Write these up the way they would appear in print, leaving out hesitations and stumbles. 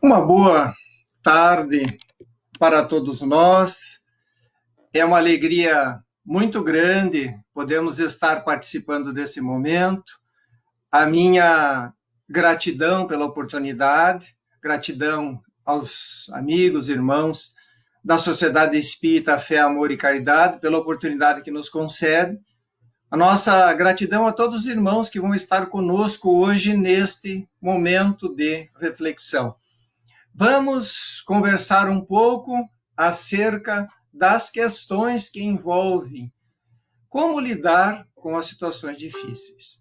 Uma boa tarde para todos nós. É uma alegria muito grande podemos estar participando desse momento. A minha gratidão pela oportunidade, gratidão aos amigos, irmãos da Sociedade Espírita Fé, Amor e Caridade pela oportunidade que nos concede. A nossa gratidão a todos os irmãos que vão estar conosco hoje neste momento de reflexão. Vamos conversar um pouco acerca das questões que envolvem como lidar com as situações difíceis.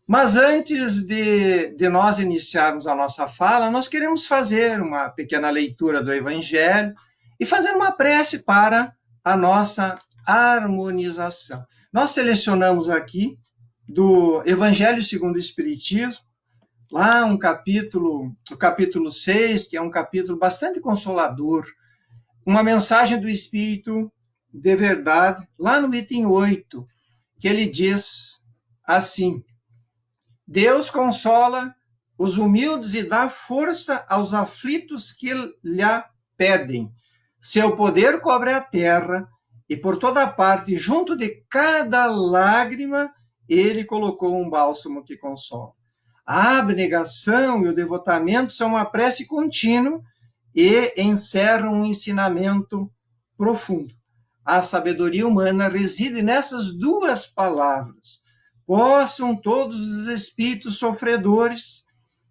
Mas antes de nós iniciarmos a nossa fala, nós queremos fazer uma pequena leitura do Evangelho e fazer uma prece para a nossa harmonização. Nós selecionamos aqui do Evangelho segundo o Espiritismo, lá o capítulo 6, que é um capítulo bastante consolador, uma mensagem do Espírito de verdade, lá no item 8, que ele diz assim: Deus consola os humildes e dá força aos aflitos que lhe pedem. Seu poder cobre a terra, e por toda parte, junto de cada lágrima, ele colocou um bálsamo que consola. A abnegação e o devotamento são uma prece contínua e encerram um ensinamento profundo. A sabedoria humana reside nessas duas palavras. Possam todos os espíritos sofredores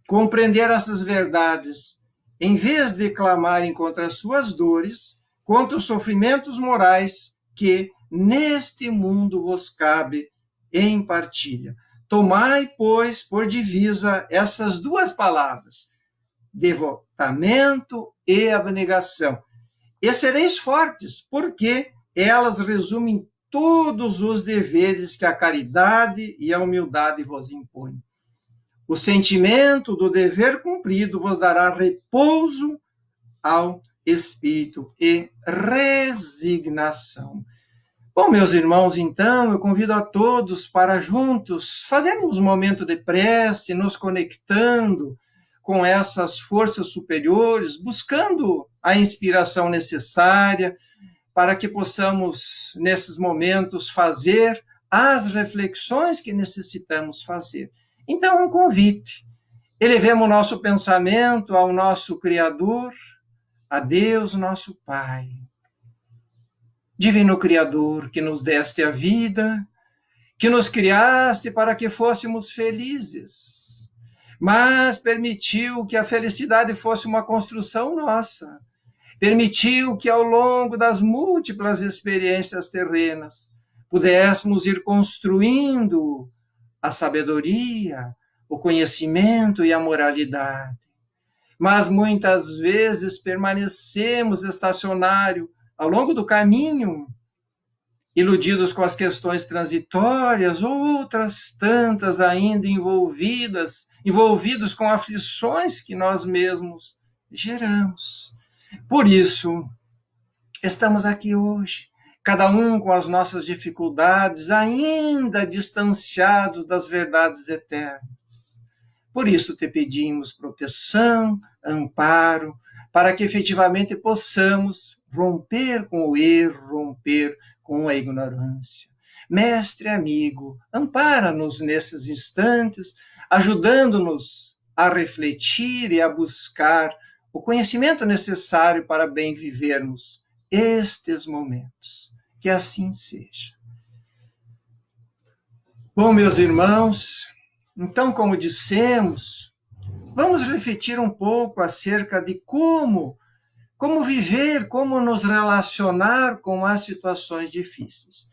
compreender essas verdades, em vez de clamarem contra as suas dores, contra os sofrimentos morais que neste mundo vos cabe em partilha. Tomai, pois, por divisa essas duas palavras, devotamento e abnegação. E sereis fortes, porque elas resumem todos os deveres que a caridade e a humildade vos impõem. O sentimento do dever cumprido vos dará repouso ao espírito e resignação. Bom, meus irmãos, então, eu convido a todos para juntos fazermos um momento de prece, nos conectando com essas forças superiores, buscando a inspiração necessária para que possamos, nesses momentos, fazer as reflexões que necessitamos fazer. Então, um convite. Elevemos o nosso pensamento ao nosso Criador, a Deus, nosso Pai. Divino Criador, que nos deste a vida, que nos criaste para que fôssemos felizes, mas permitiu que a felicidade fosse uma construção nossa, permitiu que ao longo das múltiplas experiências terrenas pudéssemos ir construindo a sabedoria, o conhecimento e a moralidade. Mas muitas vezes permanecemos estacionários ao longo do caminho, iludidos com as questões transitórias, outras tantas ainda envolvidos com aflições que nós mesmos geramos. Por isso, estamos aqui hoje, cada um com as nossas dificuldades, ainda distanciados das verdades eternas. Por isso te pedimos proteção, amparo, para que efetivamente possamos romper com o erro, romper com a ignorância. Mestre amigo, ampara-nos nesses instantes, ajudando-nos a refletir e a buscar o conhecimento necessário para bem vivermos estes momentos. Que assim seja. Bom, meus irmãos, então, como dissemos, vamos refletir um pouco acerca de como viver, como nos relacionar com as situações difíceis.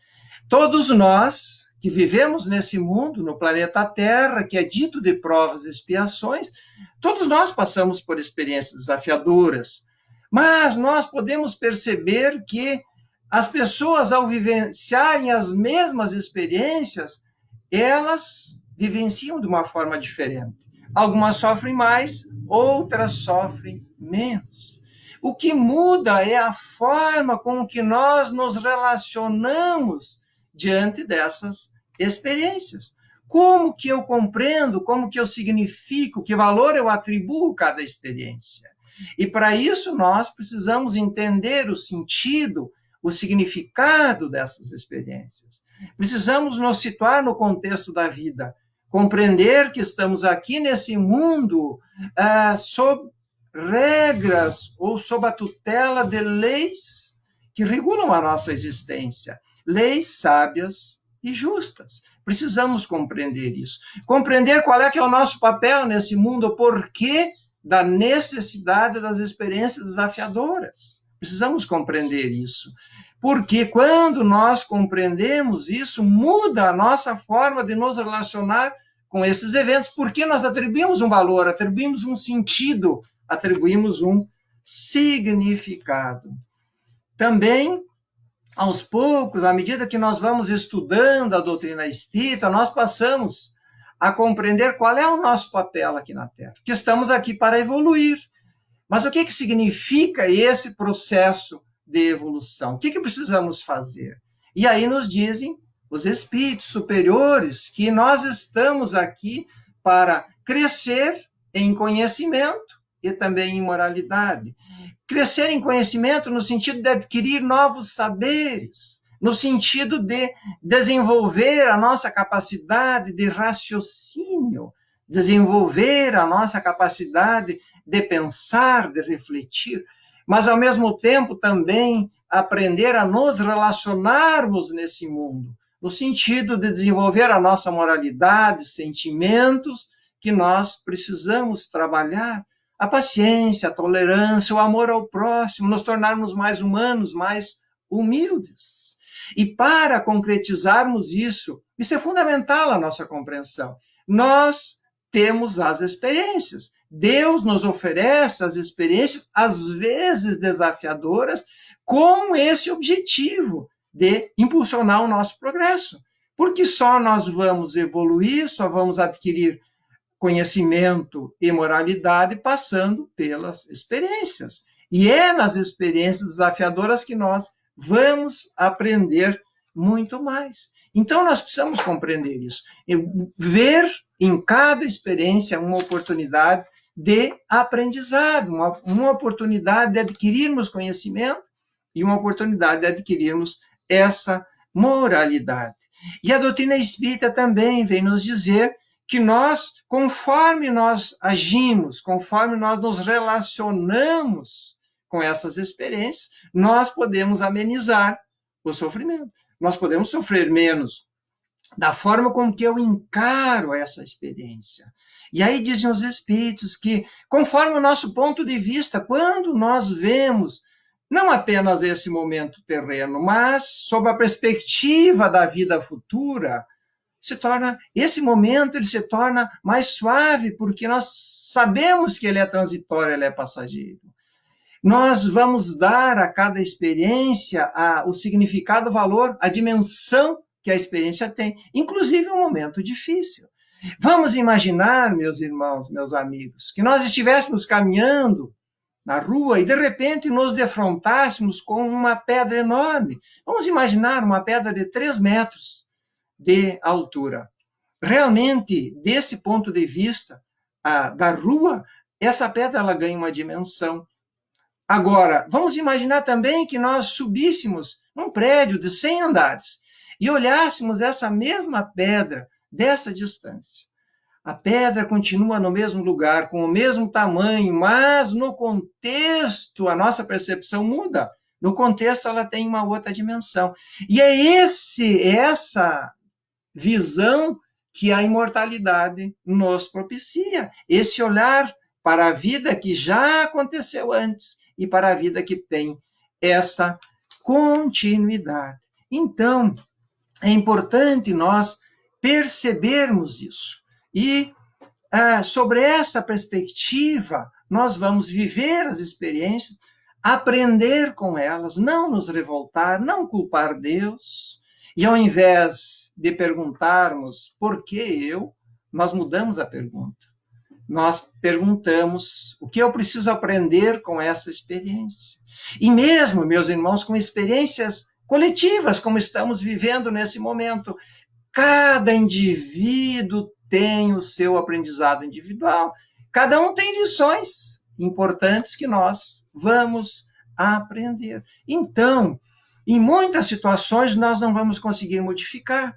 Todos nós que vivemos nesse mundo, no planeta Terra, que é dito de provas e expiações, todos nós passamos por experiências desafiadoras, mas nós podemos perceber que as pessoas, ao vivenciarem as mesmas experiências, elas vivenciam de uma forma diferente. Algumas sofrem mais, outras sofrem menos. O que muda é a forma com que nós nos relacionamos diante dessas experiências. como que eu compreendo, como que eu significo, que valor eu atribuo a cada experiência. E para isso nós precisamos entender o sentido, o significado dessas experiências. Precisamos nos situar no contexto da vida, compreender que estamos aqui nesse mundo sob regras ou sob a tutela de leis que regulam a nossa existência, leis sábias e justas. Precisamos compreender isso. Compreender qual é que é o nosso papel nesse mundo, o porquê da necessidade das experiências desafiadoras. Precisamos compreender isso. Porque quando nós compreendemos isso, muda a nossa forma de nos relacionar com esses eventos, porque nós atribuímos um valor, atribuímos um sentido, atribuímos um significado. Também, aos poucos, à medida que nós vamos estudando a doutrina espírita, nós passamos a compreender qual é o nosso papel aqui na Terra, que estamos aqui para evoluir. Mas o que significa esse processo de evolução? O que precisamos fazer? E aí nos dizem os espíritos superiores que nós estamos aqui para crescer em conhecimento e também em moralidade. Crescer em conhecimento no sentido de adquirir novos saberes, no sentido de desenvolver a nossa capacidade de raciocínio, desenvolver a nossa capacidade de pensar, de refletir, mas ao mesmo tempo também aprender a nos relacionarmos nesse mundo, no sentido de desenvolver a nossa moralidade, sentimentos que nós precisamos trabalhar, a paciência, a tolerância, o amor ao próximo, nos tornarmos mais humanos, mais humildes. E para concretizarmos isso é fundamental a nossa compreensão. Nós temos as experiências. Deus nos oferece as experiências, às vezes desafiadoras, com esse objetivo de impulsionar o nosso progresso. Porque só nós vamos evoluir, só vamos adquirir conhecimento e moralidade passando pelas experiências. E é nas experiências desafiadoras que nós vamos aprender muito mais. Então, nós precisamos compreender isso. Ver em cada experiência uma oportunidade de aprendizado, uma oportunidade de adquirirmos conhecimento e uma oportunidade de adquirirmos essa moralidade. E a doutrina espírita também vem nos dizer que nós, conforme nós agimos, conforme nós nos relacionamos com essas experiências, nós podemos amenizar o sofrimento. Nós podemos sofrer menos da forma como que eu encaro essa experiência. E aí dizem os espíritos que, conforme o nosso ponto de vista, quando nós vemos não apenas esse momento terreno, mas sob a perspectiva da vida futura, esse momento ele se torna mais suave, porque nós sabemos que ele é transitório, ele é passageiro. Nós vamos dar a cada experiência o significado, o valor, a dimensão que a experiência tem, inclusive um momento difícil. Vamos imaginar, meus irmãos, meus amigos, que nós estivéssemos caminhando na rua e, de repente, nos defrontássemos com uma pedra enorme. Vamos imaginar uma pedra de 3 metros de altura. Realmente, desse ponto de vista da rua, essa pedra ela ganha uma dimensão. Agora, vamos imaginar também que nós subíssemos num prédio de 100 andares e olhássemos essa mesma pedra dessa distância. A pedra continua no mesmo lugar, com o mesmo tamanho, mas no contexto a nossa percepção muda. No contexto ela tem uma outra dimensão. E é essa visão que a imortalidade nos propicia. Esse olhar para a vida que já aconteceu antes e para a vida que tem essa continuidade. Então, é importante nós percebermos isso. E sobre essa perspectiva, nós vamos viver as experiências, aprender com elas, não nos revoltar, não culpar Deus. E ao invés de perguntarmos por que eu, nós mudamos a pergunta. Nós perguntamos o que eu preciso aprender com essa experiência. E mesmo, meus irmãos, com experiências coletivas, como estamos vivendo nesse momento, Cada indivíduo tem o seu aprendizado individual. Cada um tem lições importantes que nós vamos aprender. Então, em muitas situações, nós não vamos conseguir modificar,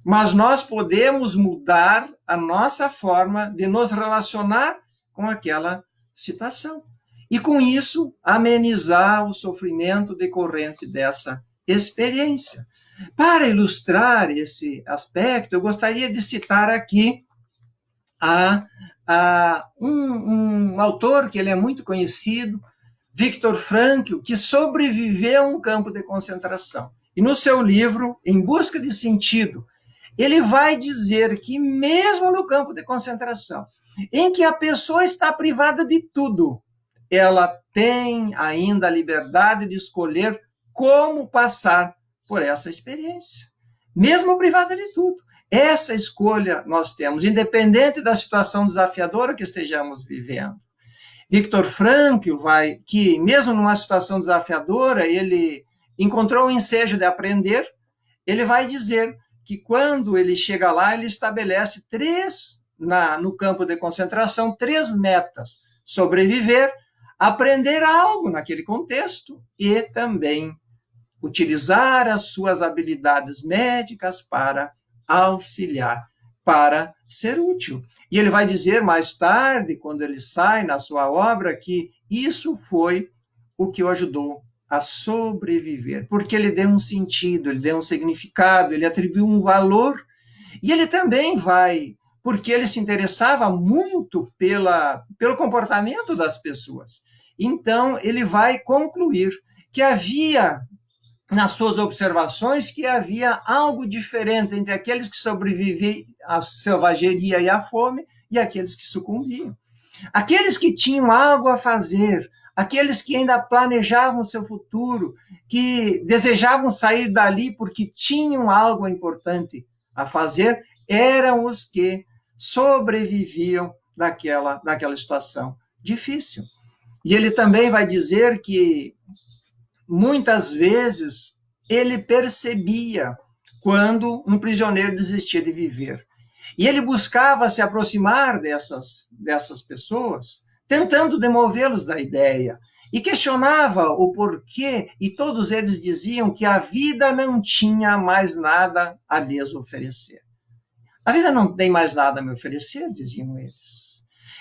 mas nós podemos mudar a nossa forma de nos relacionar com aquela situação. E, com isso, amenizar o sofrimento decorrente dessa experiência. Para ilustrar esse aspecto, eu gostaria de citar aqui um autor que ele é muito conhecido, Viktor Frankl, que sobreviveu a um campo de concentração. E no seu livro, Em Busca de Sentido, ele vai dizer que mesmo no campo de concentração, em que a pessoa está privada de tudo, ela tem ainda a liberdade de escolher como passar por essa experiência, mesmo privada de tudo. Essa escolha nós temos, independente da situação desafiadora que estejamos vivendo. Viktor Frankl que mesmo numa situação desafiadora, ele encontrou o ensejo de aprender, ele vai dizer que quando ele chega lá, ele estabelece no campo de concentração, 3 metas: sobreviver, aprender algo naquele contexto e também utilizar as suas habilidades médicas para auxiliar, para ser útil. E ele vai dizer mais tarde, quando ele sai na sua obra, que isso foi o que o ajudou a sobreviver, porque ele deu um sentido, ele deu um significado, ele atribuiu um valor, e ele também porque ele se interessava muito pelo comportamento das pessoas. Então, ele vai concluir que havia, nas suas observações, que havia algo diferente entre aqueles que sobreviviam à selvageria e à fome e aqueles que sucumbiam. Aqueles que tinham algo a fazer, aqueles que ainda planejavam o seu futuro, que desejavam sair dali porque tinham algo importante a fazer, eram os que sobreviviam daquela situação difícil. E ele também vai dizer que muitas vezes ele percebia quando um prisioneiro desistia de viver. E ele buscava se aproximar dessas pessoas, tentando demovê-los da ideia. E questionava o porquê, e todos eles diziam que a vida não tinha mais nada a lhes oferecer. A vida não tem mais nada a me oferecer, diziam eles.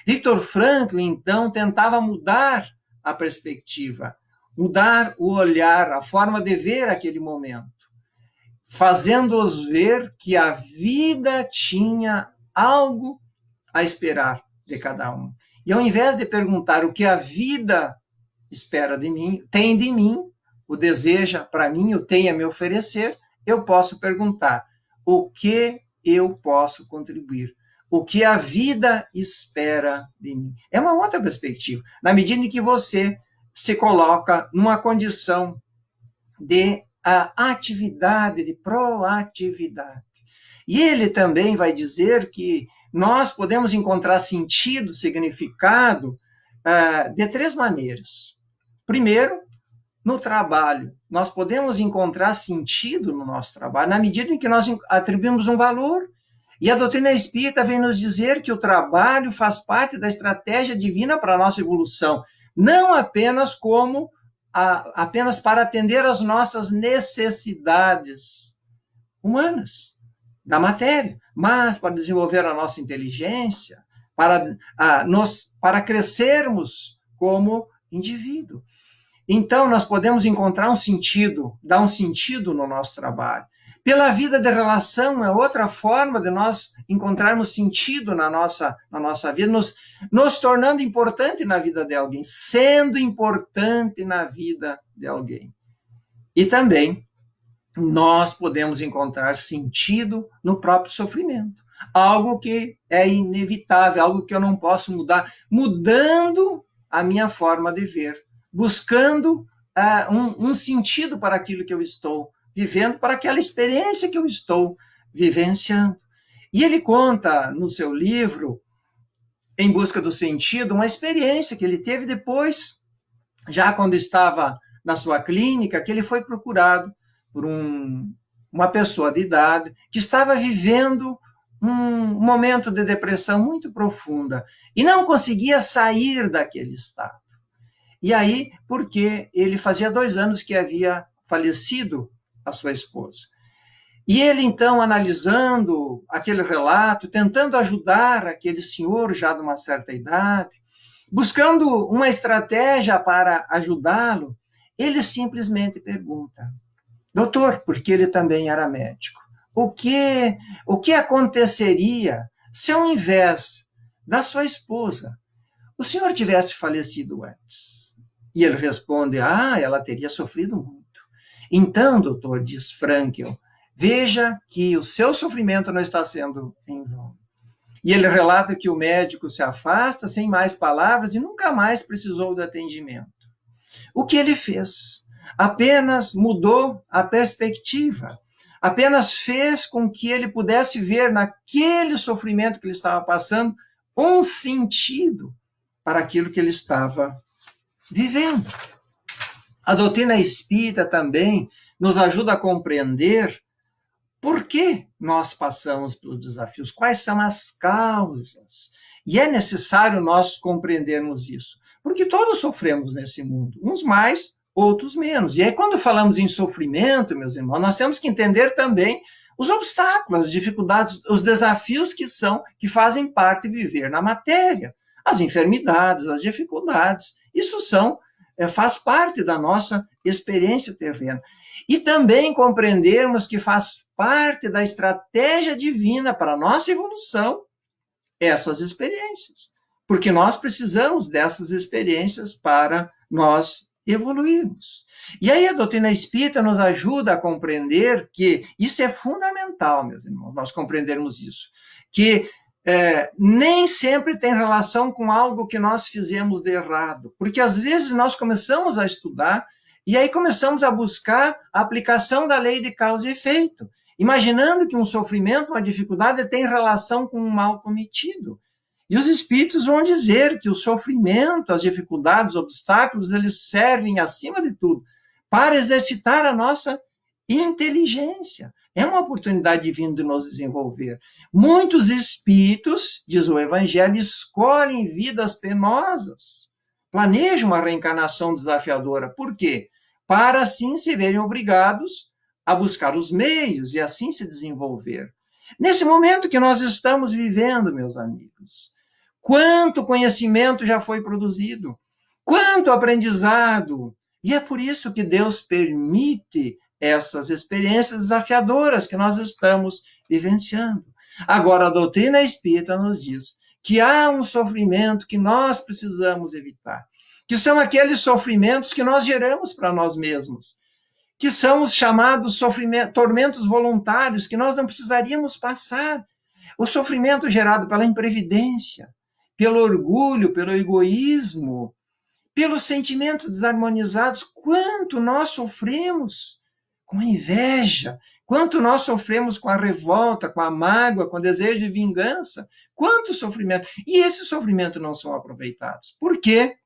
Viktor Frankl, então, tentava mudar a perspectiva, mudar o olhar, a forma de ver aquele momento, fazendo-os ver que a vida tinha algo a esperar de cada um. E ao invés de perguntar o que a vida espera de mim, tem de mim, o deseja para mim, o tem a me oferecer, eu posso perguntar o que eu posso contribuir, o que a vida espera de mim. É uma outra perspectiva, na medida em que você se coloca numa condição de atividade, de proatividade. E ele também vai dizer que nós podemos encontrar sentido, significado, de 3 maneiras. Primeiro, no trabalho. Nós podemos encontrar sentido no nosso trabalho, na medida em que nós atribuímos um valor. E a doutrina espírita vem nos dizer que o trabalho faz parte da estratégia divina para a nossa evolução, não apenas apenas para atender às nossas necessidades humanas, da matéria, mas para desenvolver a nossa inteligência, para crescermos como indivíduo. Então, nós podemos encontrar um sentido, dar um sentido no nosso trabalho. Pela vida de relação é outra forma de nós encontrarmos sentido na nossa vida, nos tornando importante na vida de alguém, sendo importante na vida de alguém. E também nós podemos encontrar sentido no próprio sofrimento, algo que é inevitável, algo que eu não posso mudar, mudando a minha forma de ver, buscando um sentido para aquilo que eu estou vivendo, para aquela experiência que eu estou vivenciando. E ele conta no seu livro, Em Busca do Sentido, uma experiência que ele teve depois, já quando estava na sua clínica, que ele foi procurado por um uma pessoa de idade, que estava vivendo um momento de depressão muito profunda e não conseguia sair daquele estado. E aí, porque ele fazia 2 anos que havia falecido a sua esposa. E ele, então, analisando aquele relato, tentando ajudar aquele senhor já de uma certa idade, buscando uma estratégia para ajudá-lo, ele simplesmente pergunta: doutor, porque ele também era médico, o que aconteceria se ao invés da sua esposa, o senhor tivesse falecido antes? E ele responde: ela teria sofrido muito. Então, doutor, diz Frankl, veja que o seu sofrimento não está sendo em vão. E ele relata que o médico se afasta sem mais palavras e nunca mais precisou de atendimento. O que ele fez? Apenas mudou a perspectiva, apenas fez com que ele pudesse ver naquele sofrimento que ele estava passando um sentido para aquilo que ele estava vivendo. A doutrina espírita também nos ajuda a compreender por que nós passamos pelos desafios, quais são as causas. E é necessário nós compreendermos isso, porque todos sofremos nesse mundo, uns mais, outros menos. E aí, quando falamos em sofrimento, meus irmãos, nós temos que entender também os obstáculos, as dificuldades, os desafios que fazem parte de viver na matéria, as enfermidades, as dificuldades. Isso faz parte da nossa experiência terrena. E também compreendermos que faz parte da estratégia divina para a nossa evolução essas experiências, porque nós precisamos dessas experiências para nós evoluirmos. E aí a doutrina espírita nos ajuda a compreender que isso é fundamental, meus irmãos, nós compreendermos isso, que nem sempre tem relação com algo que nós fizemos de errado, porque às vezes nós começamos a estudar e aí começamos a buscar a aplicação da lei de causa e efeito, imaginando que um sofrimento, uma dificuldade tem relação com um mal cometido. E os espíritos vão dizer que o sofrimento, as dificuldades, os obstáculos, eles servem, acima de tudo, para exercitar a nossa inteligência. É uma oportunidade divina de nos desenvolver. Muitos espíritos, diz o Evangelho, escolhem vidas penosas, planejam uma reencarnação desafiadora. Por quê? Para assim se verem obrigados a buscar os meios e assim se desenvolver. Nesse momento que nós estamos vivendo, meus amigos, quanto conhecimento já foi produzido, quanto aprendizado, e é por isso que Deus permite essas experiências desafiadoras que nós estamos vivenciando. Agora, a doutrina espírita nos diz que há um sofrimento que nós precisamos evitar, que são aqueles sofrimentos que nós geramos para nós mesmos, que são os chamados tormentos voluntários, que nós não precisaríamos passar. O sofrimento gerado pela imprevidência, pelo orgulho, pelo egoísmo, pelos sentimentos desarmonizados. Quanto nós sofremos com a inveja, quanto nós sofremos com a revolta, com a mágoa, com o desejo de vingança, quanto sofrimento. E esses sofrimentos não são aproveitados. Por quê?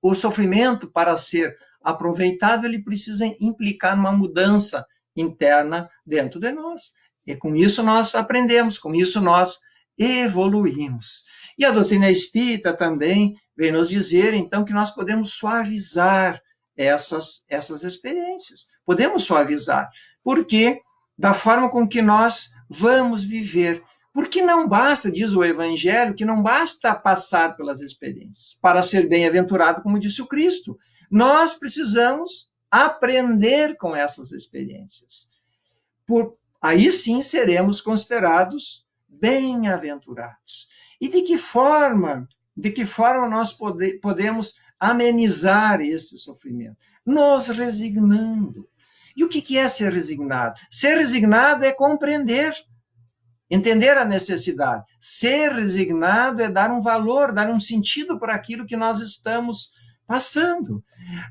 O sofrimento, para ser aproveitado, ele precisa implicar numa mudança interna dentro de nós. E com isso nós aprendemos, com isso nós evoluímos. E a doutrina espírita também vem nos dizer, então, que nós podemos suavizar essas experiências. Podemos suavizar, porque da forma com que nós vamos viver. Porque não basta, diz o Evangelho, que não basta passar pelas experiências para ser bem-aventurado, como disse o Cristo. Nós precisamos aprender com essas experiências. Aí sim seremos considerados bem-aventurados. E de que forma nós podemos amenizar esse sofrimento? Nos resignando. E o que é ser resignado? Ser resignado é compreender, entender a necessidade. Ser resignado é dar um valor, dar um sentido para aquilo que nós estamos passando.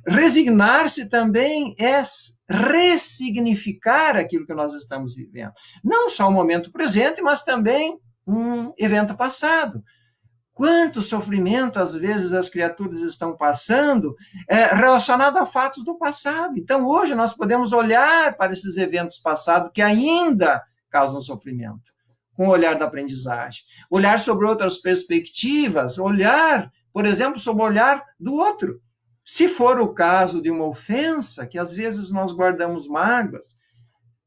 Resignar-se também é ressignificar aquilo que nós estamos vivendo. Não só o momento presente, mas também um evento passado. quanto sofrimento, às vezes, as criaturas estão passando relacionado a fatos do passado. Então, hoje, nós podemos olhar para esses eventos passados que ainda causam sofrimento, com o olhar da aprendizagem. Olhar sobre outras perspectivas, olhar, por exemplo, sobre o olhar do outro. Se for o caso de uma ofensa, que às vezes nós guardamos mágoas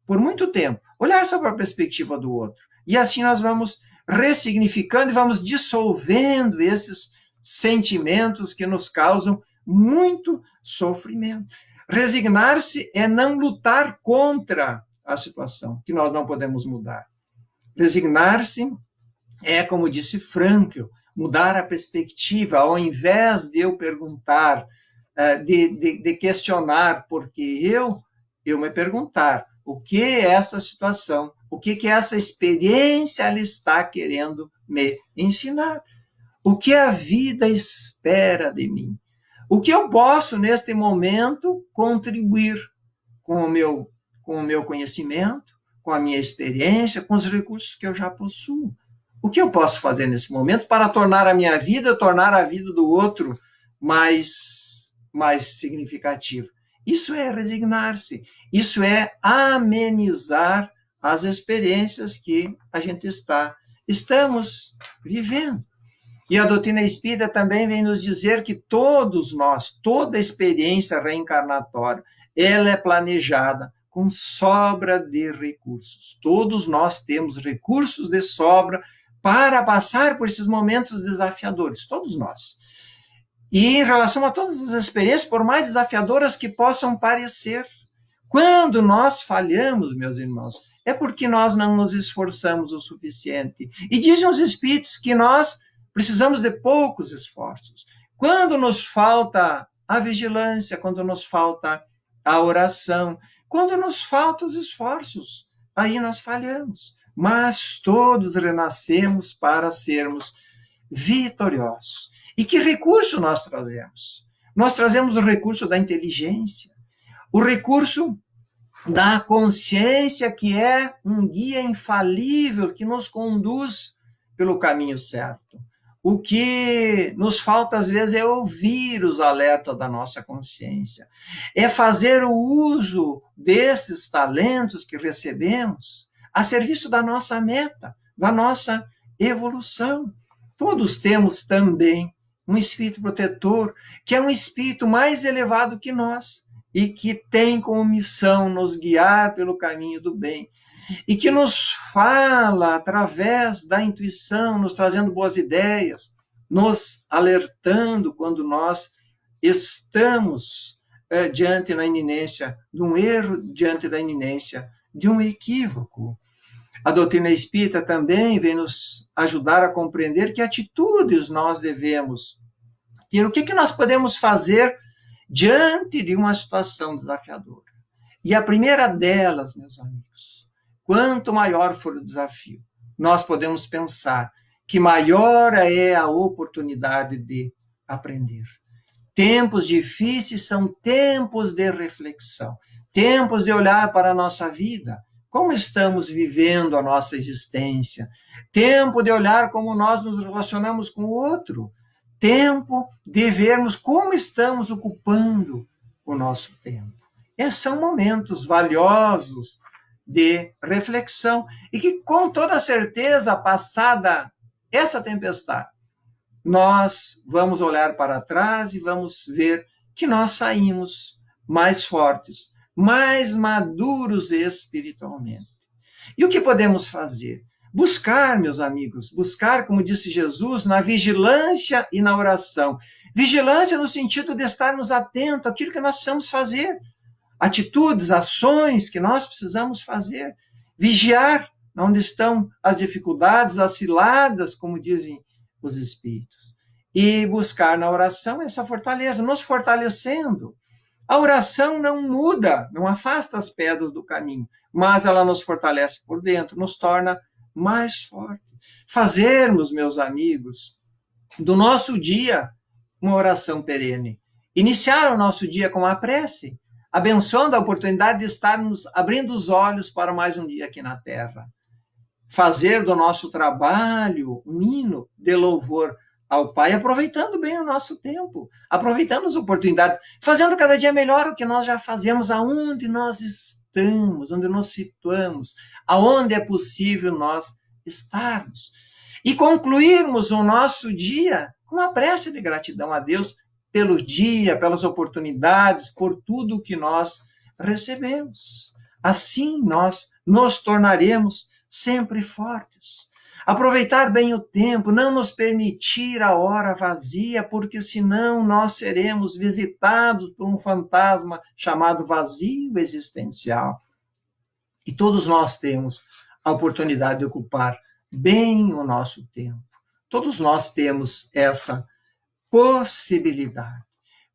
por muito tempo, olhar sobre a perspectiva do outro. E assim nós vamos ressignificando e vamos dissolvendo esses sentimentos que nos causam muito sofrimento. Resignar-se é não lutar contra a situação, que nós não podemos mudar. Resignar-se é, como disse Frankl, mudar a perspectiva, ao invés de eu perguntar, de questionar por que eu me perguntar o que é essa situação, o que essa experiência ela está querendo me ensinar, o que a vida espera de mim, o que eu posso, neste momento, contribuir com o meu conhecimento, com a minha experiência, com os recursos que eu já possuo. O que eu posso fazer nesse momento para tornar a minha vida, tornar a vida do outro mais significativa? Isso é resignar-se, isso é amenizar as experiências que a gente estamos vivendo. E a doutrina espírita também vem nos dizer que todos nós, toda experiência reencarnatória, ela é planejada com sobra de recursos. Todos nós temos recursos de sobra para passar por esses momentos desafiadores, todos nós. E em relação a todas as experiências, por mais desafiadoras que possam parecer, quando nós falhamos, meus irmãos, é porque nós não nos esforçamos o suficiente. E dizem os espíritos que nós precisamos de poucos esforços. Quando nos falta a vigilância, quando nos falta a oração, quando nos faltam os esforços, aí nós falhamos. Mas todos renascemos para sermos vitoriosos. E que recurso nós trazemos? Nós trazemos o recurso da inteligência, o recurso da consciência, que é um guia infalível que nos conduz pelo caminho certo. O que nos falta, às vezes, é ouvir os alertas da nossa consciência, é fazer o uso desses talentos que recebemos a serviço da nossa meta, da nossa evolução. Todos temos também um espírito protetor, que é um espírito mais elevado que nós, e que tem como missão nos guiar pelo caminho do bem, e que nos fala através da intuição, nos trazendo boas ideias, nos alertando quando nós estamos diante da iminência de um erro, diante da iminência de um equívoco. A doutrina espírita também vem nos ajudar a compreender que atitudes nós devemos ter, o que nós podemos fazer diante de uma situação desafiadora. E a primeira delas, meus amigos, quanto maior for o desafio, nós podemos pensar que maior é a oportunidade de aprender. Tempos difíceis são tempos de reflexão, tempos de olhar para a nossa vida, como estamos vivendo a nossa existência, tempo de olhar como nós nos relacionamos com o outro, tempo de vermos como estamos ocupando o nosso tempo. Esses são momentos valiosos de reflexão e que, com toda certeza, passada essa tempestade, nós vamos olhar para trás e vamos ver que nós saímos mais fortes, mais maduros espiritualmente. E o que podemos fazer? Buscar, meus amigos, buscar, como disse Jesus, na vigilância e na oração. Vigilância no sentido de estarmos atentos àquilo que nós precisamos fazer, atitudes, ações que nós precisamos fazer. Vigiar onde estão as dificuldades, as ciladas, como dizem os espíritos. E buscar na oração essa fortaleza, nos fortalecendo. A oração não muda, não afasta as pedras do caminho, mas ela nos fortalece por dentro, nos torna mais fortes. Fazermos, meus amigos, do nosso dia uma oração perene. Iniciar o nosso dia com a prece, abençoando a oportunidade de estarmos abrindo os olhos para mais um dia aqui na Terra. Fazer do nosso trabalho um hino de louvor ao Pai, aproveitando bem o nosso tempo, aproveitando as oportunidades, fazendo cada dia melhor o que nós já fazemos, aonde nós estamos, onde nos situamos, aonde é possível nós estarmos. E concluirmos o nosso dia com uma prece de gratidão a Deus pelo dia, pelas oportunidades, por tudo que nós recebemos. Assim nós nos tornaremos sempre fortes. Aproveitar bem o tempo, não nos permitir a hora vazia, porque senão nós seremos visitados por um fantasma chamado vazio existencial. E todos nós temos a oportunidade de ocupar bem o nosso tempo. Todos nós temos essa possibilidade.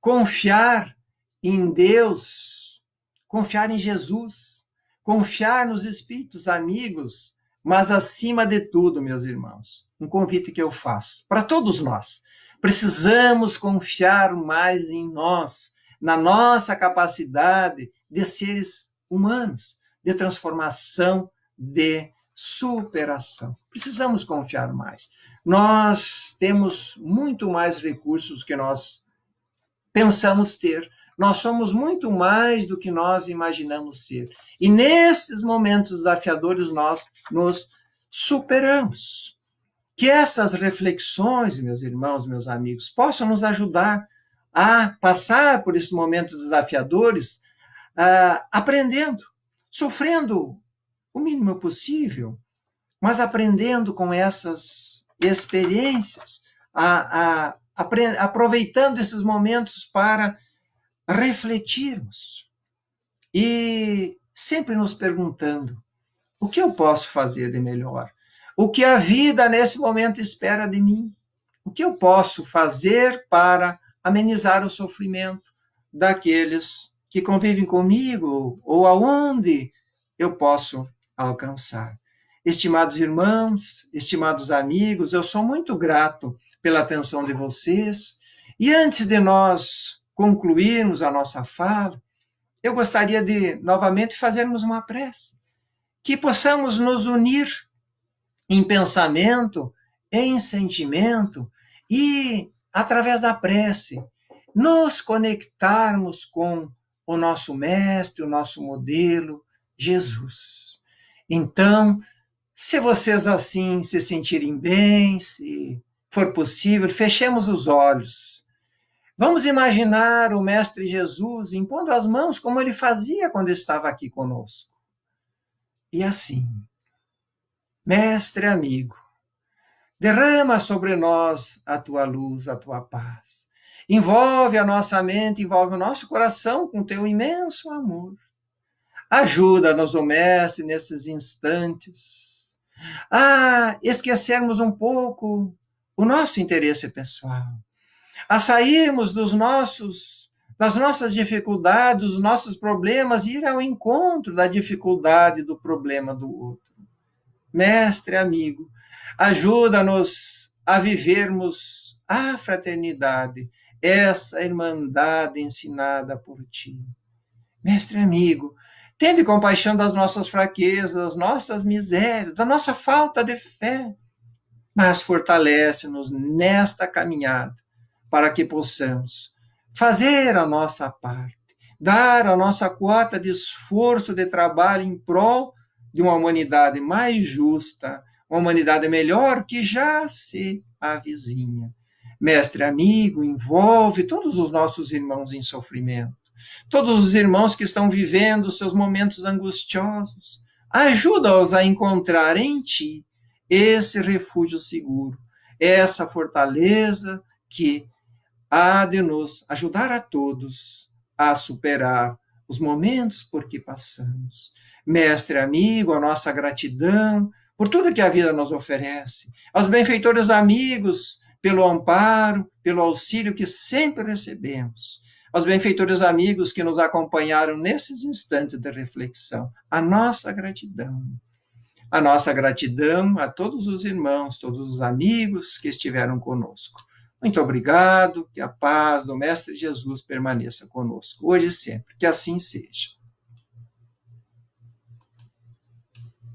Confiar em Deus, confiar em Jesus, confiar nos espíritos amigos, mas acima de tudo, meus irmãos, um convite que eu faço para todos nós. Precisamos confiar mais em nós, na nossa capacidade de seres humanos, de transformação, de superação. Precisamos confiar mais. Nós temos muito mais recursos que nós pensamos ter. Nós somos muito mais do que nós imaginamos ser. E nesses momentos desafiadores nós nos superamos. Que essas reflexões, meus irmãos, meus amigos, possam nos ajudar a passar por esses momentos desafiadores, aprendendo, sofrendo o mínimo possível, mas aprendendo com essas experiências, aproveitando esses momentos para refletirmos e sempre nos perguntando: o que eu posso fazer de melhor? O que a vida nesse momento espera de mim? O que eu posso fazer para amenizar o sofrimento daqueles que convivem comigo ou aonde eu posso alcançar? Estimados irmãos, estimados amigos, eu sou muito grato pela atenção de vocês. E antes de nós concluirmos a nossa fala, eu gostaria de novamente fazermos uma prece, que possamos nos unir em pensamento, em sentimento e, através da prece, nos conectarmos com o nosso mestre, o nosso modelo, Jesus. Então, se vocês assim se sentirem bem, se for possível, fechemos os olhos. Vamos imaginar o Mestre Jesus impondo as mãos como ele fazia quando estava aqui conosco. E assim: Mestre amigo, derrama sobre nós a tua luz, a tua paz. Envolve a nossa mente, envolve o nosso coração com teu imenso amor. Ajuda-nos, ó Mestre, nesses instantes, a esquecermos um pouco o nosso interesse pessoal, a sairmos das nossas dificuldades, dos nossos problemas, e ir ao encontro da dificuldade, do problema do outro. Mestre amigo, ajuda-nos a vivermos a fraternidade, essa irmandade ensinada por ti. Mestre amigo, tende compaixão das nossas fraquezas, das nossas misérias, da nossa falta de fé, mas fortalece-nos nesta caminhada para que possamos fazer a nossa parte, dar a nossa quota de esforço, de trabalho em prol de uma humanidade mais justa, uma humanidade melhor que já se avizinha. Mestre amigo, envolve todos os nossos irmãos em sofrimento, todos os irmãos que estão vivendo seus momentos angustiosos. Ajuda-os a encontrar em ti esse refúgio seguro, essa fortaleza que há de nos ajudar a todos a superar os momentos por que passamos. Mestre amigo, a nossa gratidão por tudo que a vida nos oferece, aos benfeitores amigos pelo amparo, pelo auxílio que sempre recebemos, aos benfeitores amigos que nos acompanharam nesses instantes de reflexão, a nossa gratidão. A nossa gratidão a todos os irmãos, todos os amigos que estiveram conosco. Muito obrigado, que a paz do Mestre Jesus permaneça conosco, hoje e sempre, que assim seja.